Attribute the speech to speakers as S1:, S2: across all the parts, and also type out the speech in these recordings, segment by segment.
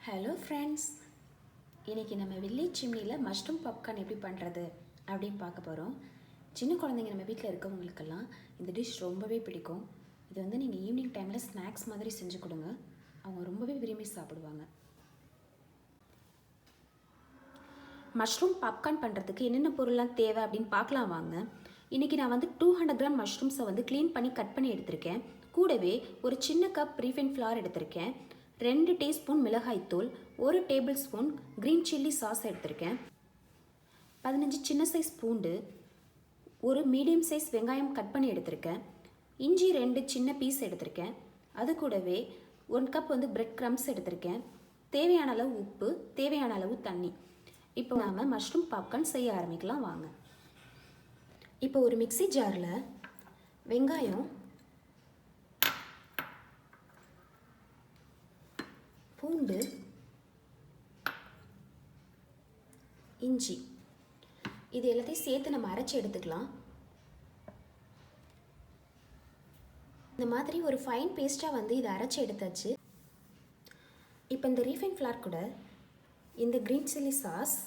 S1: Hello friends, இன்றைக்கி நம்ம village சிம்னியில் mushroom popcorn எப்படி பண்ணுறது அப்படின்னு பார்க்க போகிறோம். சின்ன குழந்தைங்க நம்ம வீட்டில் இருக்கவங்களுக்கெல்லாம் இந்த டிஷ் ரொம்பவே பிடிக்கும். இது வந்து நீங்கள் ஈவினிங் டைமில் ஸ்நாக்ஸ் மாதிரி செஞ்சு கொடுங்க, அவங்க ரொம்பவே விரும்பி சாப்பிடுவாங்க. மஷ்ரூம் பாப்கார்ன் பண்ணுறதுக்கு என்னென்ன பொருள்லாம் தேவை அப்படின்னு பார்க்கலாம் வாங்க. இன்றைக்கி நான் வந்து 200 கிராம் மஷ்ரூம்ஸை வந்து க்ளீன் பண்ணி கட் பண்ணி எடுத்திருக்கேன். கூடவே ஒரு சின்ன கப் ரீஃபைண்ட் ஃப்ளவர் எடுத்திருக்கேன். 2 டீஸ்பூன் மிளகாய்த்தூள், 1 table spoon green chilli sauce எடுத்திருக்கேன். 15 சின்ன சைஸ் பூண்டு, ஒரு மீடியம் சைஸ் வெங்காயம் கட் பண்ணி எடுத்திருக்கேன். இஞ்சி 2 சின்ன பீஸ் எடுத்திருக்கேன். அது கூடவே 1 கப் வந்து பிரெட் க்ரம்ஸ் எடுத்திருக்கேன். தேவையான அளவு உப்பு, தேவையான அளவு தண்ணி. இப்போ நாம் மஷ்ரூம் பாப்கார்ன் செய்ய ஆரம்பிக்கலாம் வாங்க. இப்போ ஒரு மிக்ஸி ஜாரில் வெங்காயம், பூண்டு, இஞ்சி இது எல்லாத்தையும் சேர்த்து நம்ம அரைச்சி எடுத்துக்கலாம். இந்த மாதிரி ஒரு ஃபைன் பேஸ்ட்டாக வந்து இதை அரைச்சி எடுத்தாச்சு. இப்போ இந்த ரீஃபைண்ட் ஃப்ளவர் கூட இந்த க்ரீன் சில்லி சாஸ்,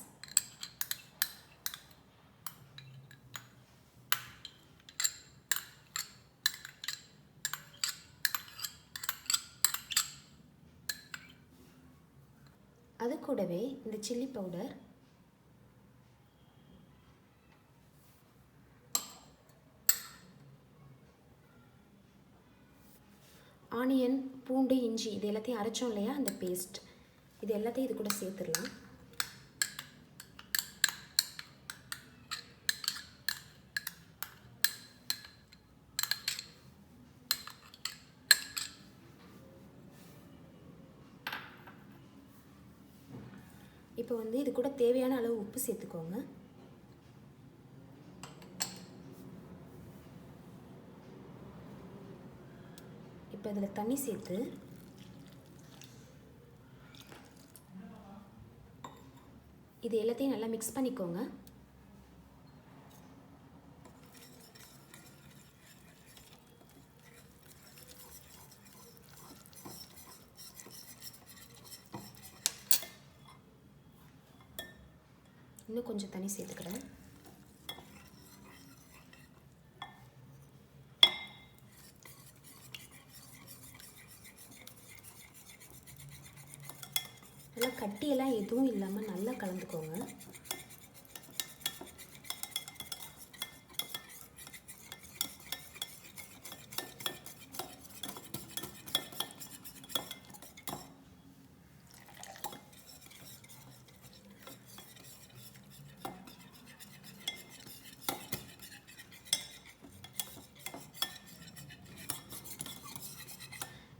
S1: அது கூடவே இந்த சில்லி பவுடர், ஆனியன், பூண்டு, இஞ்சி இது எல்லாத்தையும் அரைச்சோம் இல்லையா, அந்த பேஸ்ட் இது எல்லாத்தையும் இது கூட சேர்த்துடலாம். இப்போ வந்து இது கூட தேவையான அளவு உப்பு சேர்த்துக்கோங்க. இப்போ இதில் தண்ணி சேர்த்து இது எல்லாத்தையும் நல்லா மிக்ஸ் பண்ணிக்கோங்க. இன்னும் கொஞ்சம் தண்ணி சேர்த்துக்கிறேன். நல்லா கட்டியெல்லாம் எதுவும் இல்லாமல் நல்லா கலந்துக்கோங்க.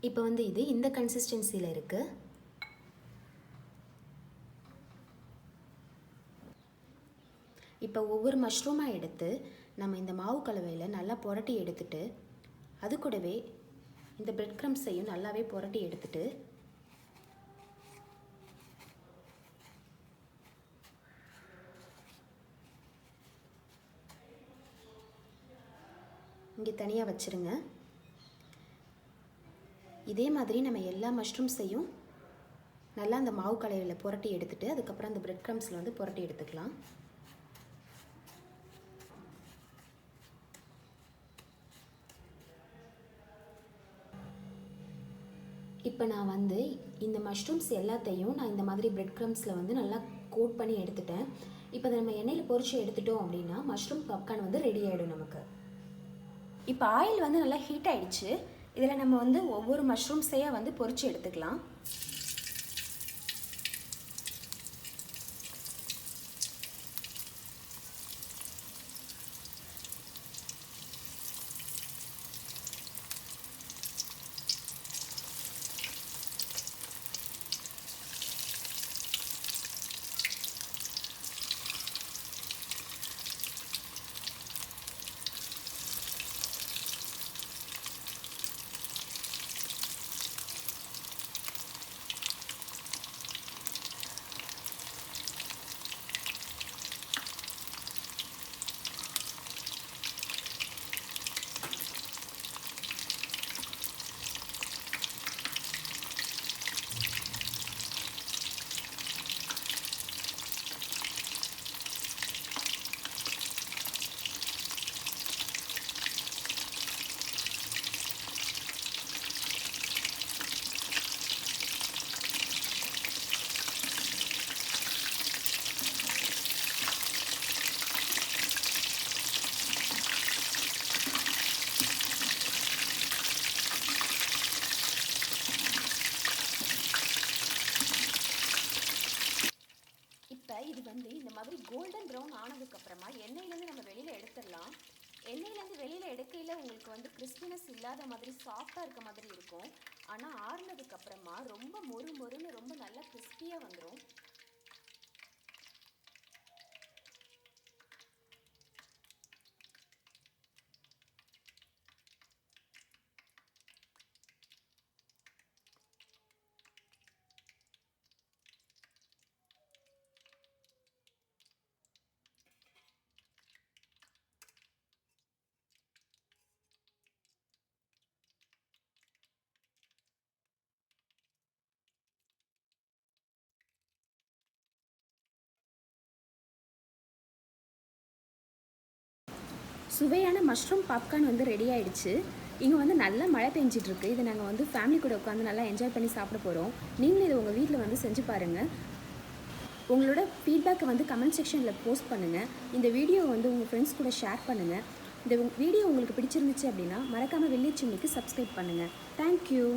S1: இப்போ வந்து இது இந்த கன்சிஸ்டன்சியில் இருக்குது. இப்போ ஒவ்வொரு மஷ்ரூமாக எடுத்து நம்ம இந்த மாவு கலவையில் நல்லா புரட்டி எடுத்துட்டு, அது கூடவே இந்த பிரெட் க்ரம்ஸையும் நல்லாவே புரட்டி எடுத்துட்டு, இங்கே தனியாக வச்சுருங்க. இதே மாதிரி நம்ம எல்லா மஷ்ரூம்ஸையும் நல்லா அந்த மாவு கலவையில் புரட்டி எடுத்துட்டு, அதுக்கப்புறம் அந்த பிரெட் க்ரம்ஸில் வந்து புரட்டி எடுத்துக்கலாம். இப்போ நான் வந்து இந்த மஷ்ரூம்ஸ் எல்லாத்தையும் நான் இந்த மாதிரி பிரெட் க்ரம்ஸில் வந்து நல்லா கோட் பண்ணி எடுத்துட்டேன். இப்போ அதை நம்ம எண்ணெயில் பொரிச்சு எடுத்துட்டோம் அப்படின்னா மஷ்ரூம் பாப்கார்ன் வந்து ரெடி ஆகிடும் நமக்கு. இப்போ ஆயில் வந்து நல்லா ஹீட் ஆகிடுச்சு. இதில் நம்ம வந்து ஒவ்வொரு மஷ்ரூம்ஸையாக வந்து பொரிச்சு எடுத்துக்கலாம். இது வந்து இந்த மாதிரி கோல்டன் ப்ரௌன் ஆனதுக்கப்புறமா எண்ணெயிலேருந்து நம்ம வெளியில் எடுத்துடலாம். எண்ணெயிலேருந்து வெளியில் எடுக்கையில் உங்களுக்கு வந்து கிறிஸ்பினஸ் இல்லாத மாதிரி சாஃப்டாக இருக்க மாதிரி இருக்கும். ஆனால் ஆறுனதுக்கப்புறமா ரொம்ப மொறு மொறுன்னு ரொம்ப நல்லா கிறிஸ்பியாக வந்துடும். சுவையான மஷ்ரூம் பாப்கார்ன் வந்து ரெடி ஆகிடுச்சு. இங்கே வந்து நல்லா மழை பெஞ்சிட்ருக்கு. இதை நாங்கள் வந்து ஃபேமிலி கூட உட்காந்து நல்லா என்ஜாய் பண்ணி சாப்பிட போகிறோம். நீங்களும் இதை உங்கள் வீட்டில் வந்து செஞ்சு பாருங்கள். உங்களோட ஃபீட்பேக்கை வந்து கமெண்ட் செக்ஷனில் போஸ்ட் பண்ணுங்கள். இந்த வீடியோ வந்து உங்கள் ஃப்ரெண்ட்ஸ் கூட ஷேர் பண்ணுங்கள். இந்த வீடியோ உங்களுக்கு பிடிச்சிருந்துச்சு அப்படின்னா மறக்காமல் வெள்ளி சிம்னிக்கு சப்ஸ்கிரைப் பண்ணுங்கள். தேங்க்யூ.